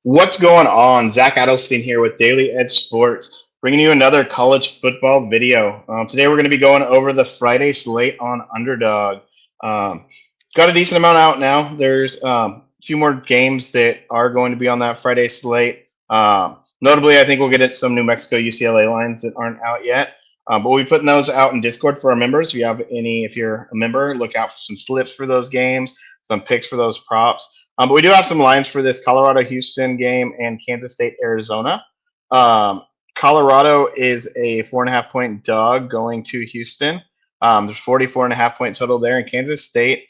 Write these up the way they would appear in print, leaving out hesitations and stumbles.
What's going on? Zach Adelstein here with Daily Edge Sports, bringing you another college football video. Today we're going to be going over the Friday slate on Underdog. Um, got a decent amount out now. There's a few more games that are going to be on that Friday slate. Notably, I think we'll get at some New Mexico UCLA lines that aren't out yet. But we'll be putting those out in Discord for our members. If you're a member, look out for some slips for those games, some picks for those props. But we do have some lines for this Colorado Houston game and Kansas State Arizona. Um, Colorado is a 4.5 point dog going to Houston. There's 44.5 point total there, and Kansas State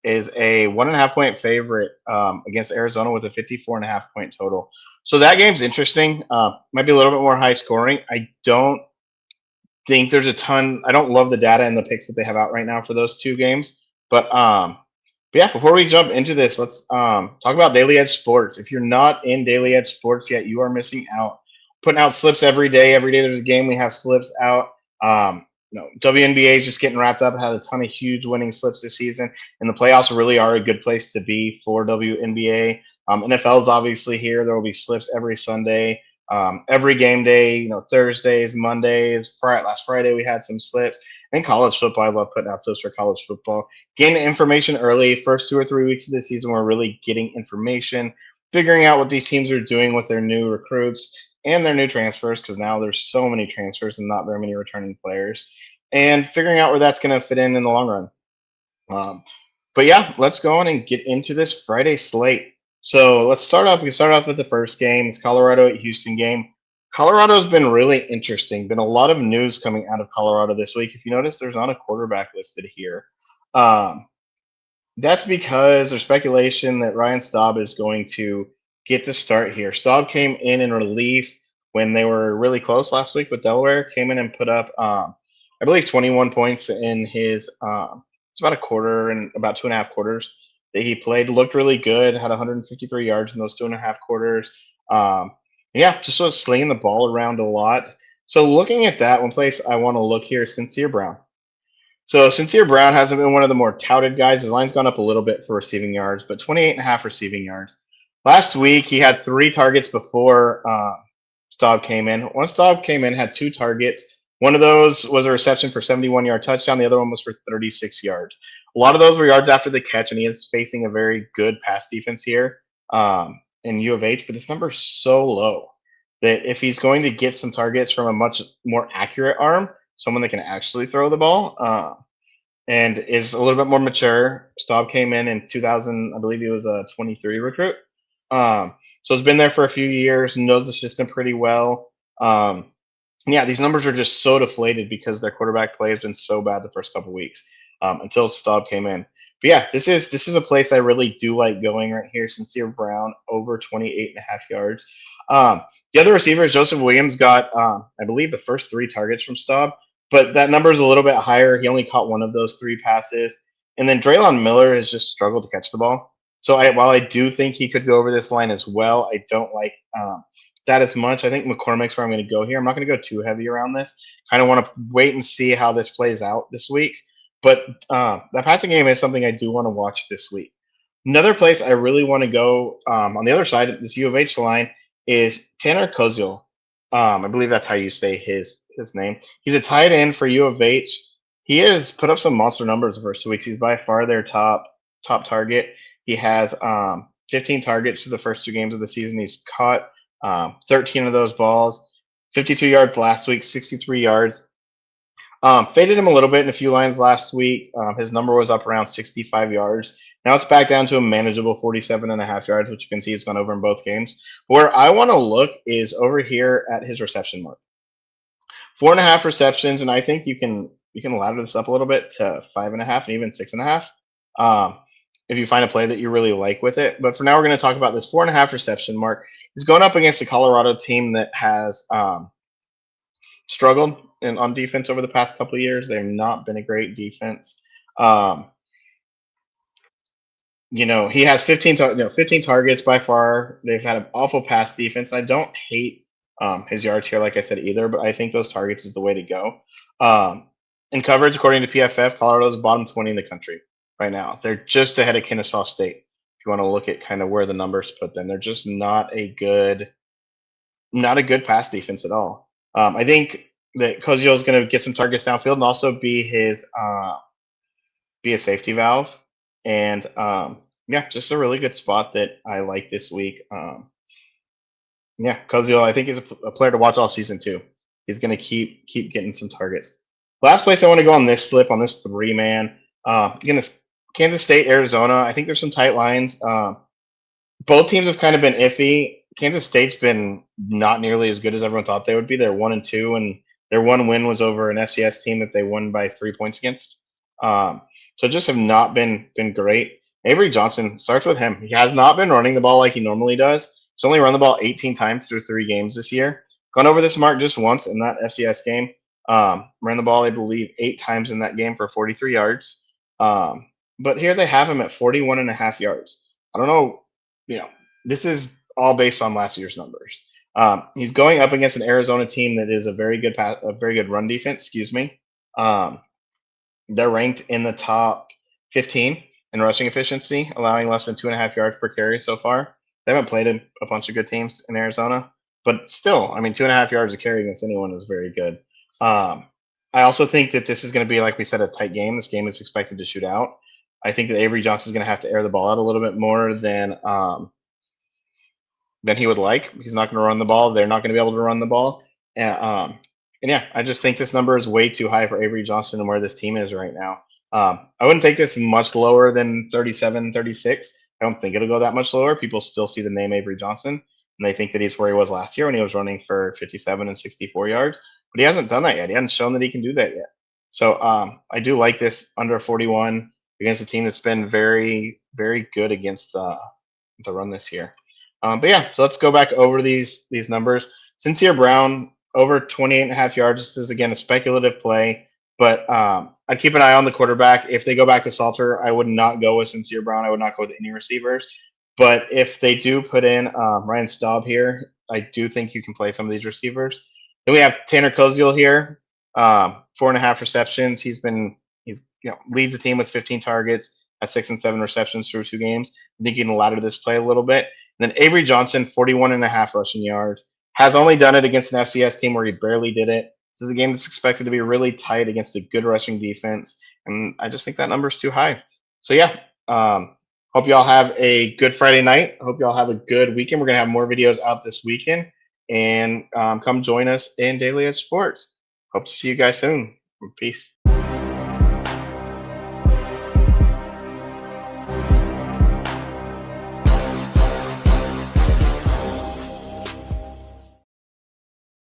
is a 1.5 point favorite against Arizona with a 54.5 point total. So that game's interesting. Might be a little bit more high scoring. I don't think there's a ton. I don't love the data and the picks that they have out right now for those two games, but yeah, before we jump into this, let's talk about Daily Edge Sports. If you're not in Daily Edge Sports yet, you are missing out. Putting out slips every day. Every day there's a game, we have slips out. WNBA is just getting wrapped up. Had a ton of huge winning slips this season, and the playoffs really are a good place to be for WNBA. NFL is obviously here. There will be slips every Sunday, every game day. Thursdays, Mondays, last Friday we had some slips. And college football, I love putting out slips for college football. Getting information early. First 2 or 3 weeks of the season, we're really getting information, figuring out what these teams are doing with their new recruits and their new transfers, because now there's so many transfers and not very many returning players, and figuring out where that's going to fit in the long run. Um, but yeah, let's go on and get into this Friday slate. So let's start off. We start off with the first game. It's Colorado at Houston game. Colorado's been really interesting. Been a lot of news coming out of Colorado this week. If you notice, there's not a quarterback listed here. Um, that's because there's speculation that Ryan Staub is going to get the start here. Staub came in relief when they were really close last week with Delaware. Came in and put up, I believe, 21 points in his. It's about a quarter and about 2.5 quarters that he played. Looked really good. Had 153 yards in those 2.5 quarters. Um, yeah, just was slinging the ball around a lot. So looking at that, one place I want to look here is Sincere Brown. So Sincere Brown hasn't been one of the more touted guys. His line's gone up a little bit for receiving yards, but 28.5 receiving yards. Last week, he had 3 targets before Staub came in. Once Staub came in, had 2 targets. One of those was a reception for 71-yard touchdown. The other one was for 36 yards. A lot of those were yards after the catch, and he is facing a very good pass defense here in U of H. But this number is so low that if he's going to get some targets from a much more accurate arm, someone that can actually throw the ball, and is a little bit more mature. Staub came in 2000, I believe he was a 23 recruit. So has been there for a few years, knows the system pretty well. Yeah, these numbers are just so deflated because their quarterback play has been so bad the first couple weeks until Staub came in. But yeah, this is a place I really do like going right here. Sincere Brown over 28.5 yards. The other receivers, Joseph Williams got, I believe, the first 3 targets from Staub, but that number is a little bit higher. He only caught one of those 3 passes. And then Draylon Miller has just struggled to catch the ball. So while I do think he could go over this line as well, I don't like that as much. I think McCormick's where I'm going to go here. I'm not going to go too heavy around this. Kind of want to wait and see how this plays out this week. But that passing game is something I do want to watch this week. Another place I really want to go on the other side of this U of H line is Tanner Koziel. I believe that's how you say his name. He's a tight end for U of H. He has put up some monster numbers the first 2 weeks. He's by far their top target. He has 15 targets to the first 2 games of the season. He's caught 13 of those balls, 52 yards last week, 63 yards. Faded him a little bit in a few lines last week. His number was up around 65 yards. Now it's back down to a manageable 47.5 yards, which you can see has gone over in both games. Where I want to look is over here at his reception mark. 4.5 receptions, and I think you can ladder this up a little bit to 5.5 and even 6.5. If you find a play that you really like with it. But for now, we're going to talk about this 4.5 reception mark. He's going up against a Colorado team that has struggled on defense over the past couple of years. They've not been a great defense. He has 15 targets by far. They've had an awful pass defense. I don't hate his yards here, like I said, either, but I think those targets is the way to go. In coverage, according to PFF, Colorado's bottom 20 in the country right now. They're just ahead of Kennesaw State. If you want to look at kind of where the numbers put them, they're just not a good pass defense at all. I think that Kozio is going to get some targets downfield and also be a safety valve. And yeah, just a really good spot that I like this week. Yeah, Kozio, I think he's a player to watch all season too. He's going to keep getting some targets. Last place I want to go on this slip on this three man. Again, Kansas State, Arizona. I think there's some tight lines. Both teams have kind of been iffy. Kansas State's been not nearly as good as everyone thought they would be. They're 1-2, and their one win was over an FCS team that they won by 3 points against. So just have not been great. Avery Johnson starts with him. He has not been running the ball like he normally does. He's only run the ball 18 times through 3 games this year. Gone over this mark just once in that FCS game. Ran the ball, I believe, 8 times in that game for 43 yards. But here they have him at 41.5 yards. I don't know. This is all based on last year's numbers. He's going up against an Arizona team that is a very good run defense. Excuse me. They're ranked in the top 15 in rushing efficiency, allowing less than 2.5 yards per carry so far. They haven't played a bunch of good teams in Arizona, but still, I mean, 2.5 yards a carry against anyone is very good. I also think that this is going to be, like we said, a tight game. This game is expected to shoot out. I think that Avery Johnson is going to have to air the ball out a little bit more than he would like. He's not going to run the ball. They're not going to be able to run the ball. And yeah, I just think this number is way too high for Avery Johnson and where this team is right now. I wouldn't take this much lower than 37, 36. I don't think it'll go that much lower. People still see the name Avery Johnson, and they think that he's where he was last year when he was running for 57 and 64 yards. But he hasn't done that yet. He hasn't shown that he can do that yet. So I do like this under 41 against a team that's been very, very good against the run this year. But yeah, so let's go back over these numbers. Sincere Brown, over 28.5 yards. This is, again, a speculative play, but I'd keep an eye on the quarterback. If they go back to Salter, I would not go with Sincere Brown. I would not go with any receivers. But if they do put in Ryan Staub here, I do think you can play some of these receivers. Then we have Tanner Koziel here, 4.5 receptions. He's leads the team with 15 targets at 6 and 7 receptions through 2 games. I think you can ladder this play a little bit. And then Avery Johnson, 41.5 rushing yards. Has only done it against an FCS team where he barely did it. This is a game that's expected to be really tight against a good rushing defense, and I just think that number is too high. So yeah, hope you all have a good Friday night. Hope you all have a good weekend. We're gonna have more videos out this weekend, and come join us in Daily Edge Sports. Hope to see you guys soon. Peace.